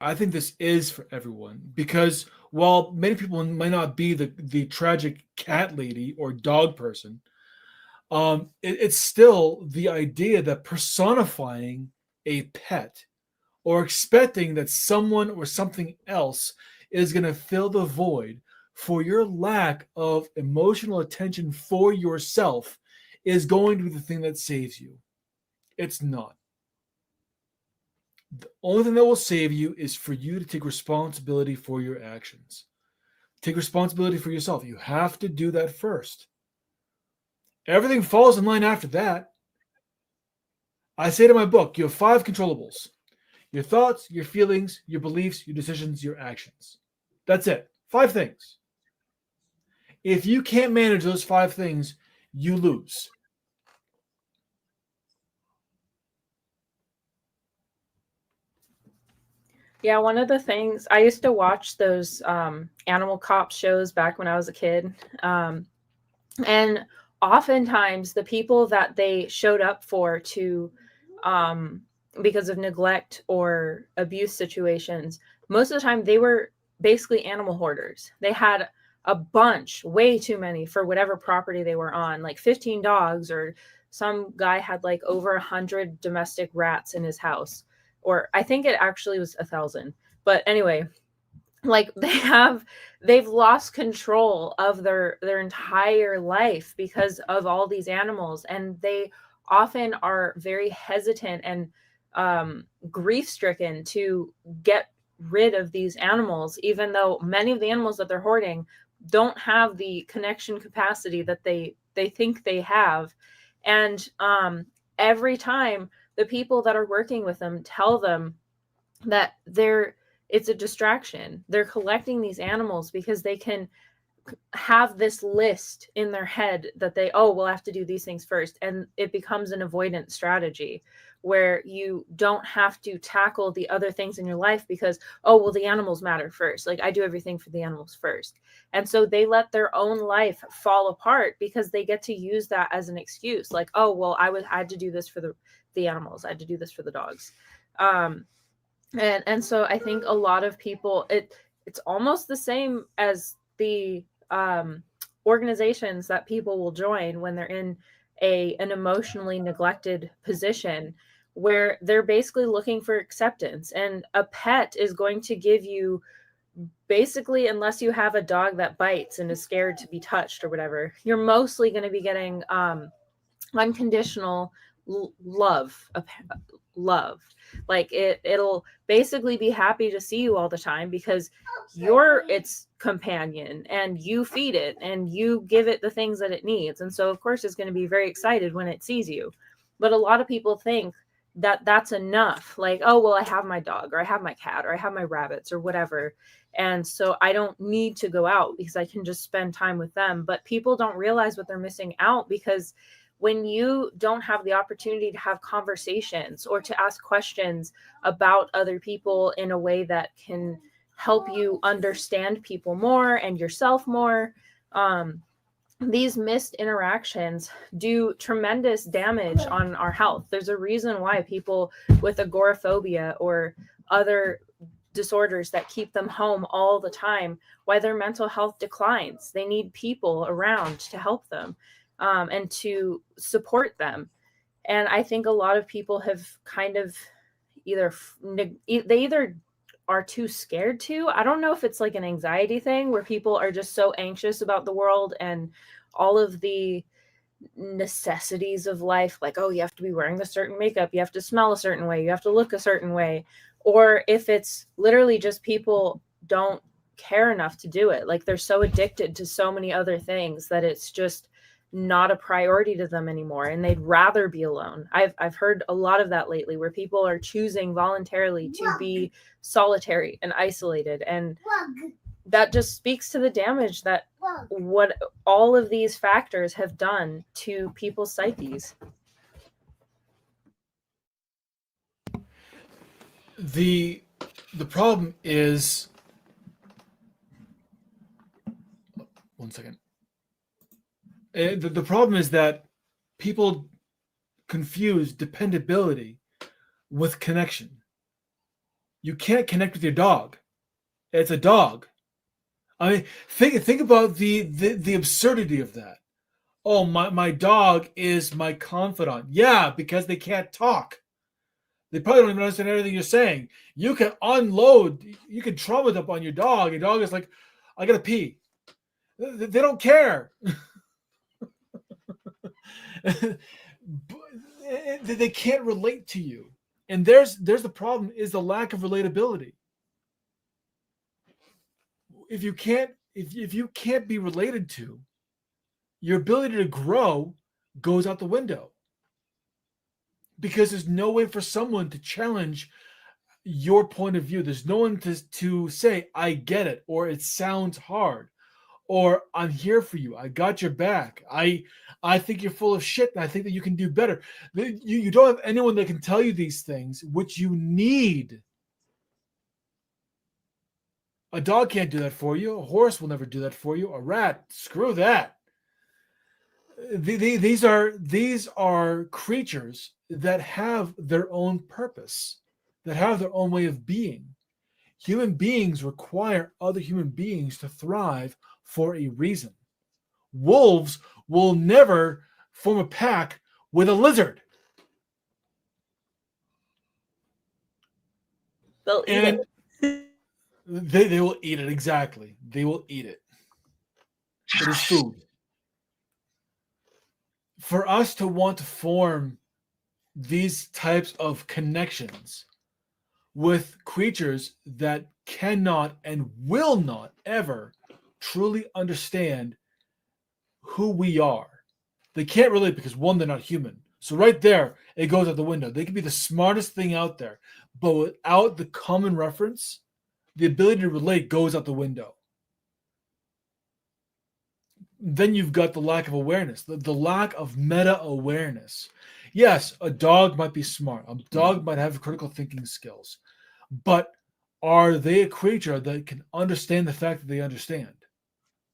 I think this is for everyone because while many people might not be the tragic cat lady or dog person, it's still the idea that personifying a pet or expecting that someone or something else is going to fill the void for your lack of emotional attention for yourself is going to be the thing that saves you. It's not. The only thing that will save you is for you to take responsibility for your actions. Take responsibility for yourself. You have to do that first. Everything falls in line after that. I say to my book, you have five controllables: your thoughts, your feelings, your beliefs, your decisions, your actions. That's it. Five things. If you can't manage those five things, you lose. Yeah, one of the things I used to watch those animal cop shows back when I was a kid. And oftentimes the people that they showed up for to um because of neglect or abuse situations, most of the time they were basically animal hoarders. They had a bunch, way too many for whatever property they were on, like 15 dogs, or some guy had like over 100 domestic rats in his house, or I think it actually was 1,000. But anyway, like they've lost control of their entire life because of all these animals, and they often are very hesitant and grief stricken to get rid of these animals, even though many of the animals that they're hoarding don't have the connection capacity that they think they have. And every time the people that are working with them tell them that it's a distraction. They're collecting these animals because they can have this list in their head that they, oh, we'll have to do these things first, and it becomes an avoidance strategy where you don't have to tackle the other things in your life because, oh, well, the animals matter first, like I do everything for the animals first. And so they let their own life fall apart because they get to use that as an excuse, like, oh, well, I had to do this for the animals, I had to do this for the dogs. Um and so I think a lot of people, it's almost the same as the organizations that people will join when they're in an emotionally neglected position, where they're basically looking for acceptance, and a pet is going to give you, basically, unless you have a dog that bites and is scared to be touched or whatever, you're mostly going to be getting unconditional love, love. Like it'll basically be happy to see you all the time because you're its companion, and you feed it and you give it the things that it needs, and so of course it's going to be very excited when it sees you. But a lot of people think that that's enough, like, oh, well, I have my dog, or I have my cat, or I have my rabbits, or whatever, and so I don't need to go out because I can just spend time with them. But people don't realize what they're missing out, because when you don't have the opportunity to have conversations or to ask questions about other people in a way that can help you understand people more and yourself more, um, these missed interactions do tremendous damage on our health. There's a reason why people with agoraphobia or other disorders that keep them home all the time, why their mental health declines. They need people around to help them, and to support them. And I think a lot of people have kind of either they either are too scared to. I don't know if it's like an anxiety thing where people are just so anxious about the world and all of the necessities of life, like, oh, you have to be wearing a certain makeup, you have to smell a certain way, you have to look a certain way, or if it's literally just people don't care enough to do it, like they're so addicted to so many other things that it's just not a priority to them anymore, and they'd rather be alone. I've heard a lot of that lately, where people are choosing voluntarily to be solitary and isolated, and that just speaks to the damage that what all of these factors have done to people's psyches. The the problem is, one second. The problem is that people confuse dependability with connection. You can't connect with your dog. It's a dog. I mean, think about the absurdity of that. Oh, my dog is my confidant. Yeah, because they can't talk. They probably don't even understand everything you're saying. You can unload, you can trauma dump on your dog. Your dog is like, I gotta pee. They don't care. They can't relate to you. And there's the problem is the lack of relatability. If you can't be related to, your ability to grow goes out the window, because there's no way for someone to challenge your point of view. There's no one to say, I get it, or it sounds hard, or I'm here for you. I got your back. I think you're full of shit, and I think that you can do better. You don't have anyone that can tell you these things, which you need. A dog can't do that for you. A horse will never do that for you. A rat, screw that. These are creatures that have their own purpose, that have their own way of being. Human beings require other human beings to thrive for a reason. Wolves will never form a pack with a lizard. They'll eat And it. they will eat it, exactly. They will eat it. It is food. For us to want to form these types of connections with creatures that cannot and will not ever truly understand who we are. They can't relate because, one, they're not human. So right there, it goes out the window. They can be the smartest thing out there, but without the common reference, the ability to relate goes out the window. Then you've got the lack of awareness, the lack of meta awareness. Yes, a dog might be smart. A dog might have critical thinking skills, but are they a creature that can understand the fact that they understand?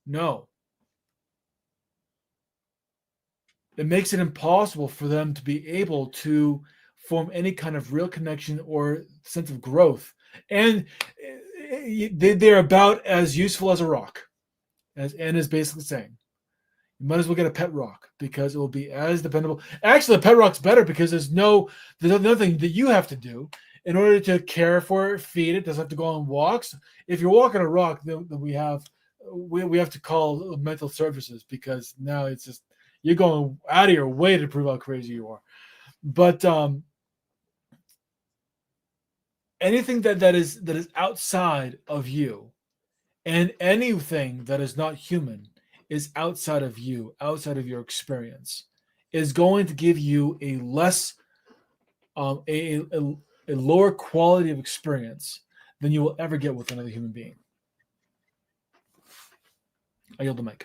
No. It makes it impossible for them to be able to form any kind of real connection or sense of growth. And they're about as useful as a rock, as Ann is basically saying. You might as well get a pet rock because it will be as dependable. Actually, the pet rock's better because there's nothing that you have to do in order to care for it, feed it. Doesn't have to go on walks. If you're walking a rock, then we have to call mental services, because now it's just you're going out of your way to prove how crazy you are. But anything that is outside of you, and anything that is not human is outside of you, outside of your experience, is going to give you a less a lower quality of experience than you will ever get with another human being. I yield the mic.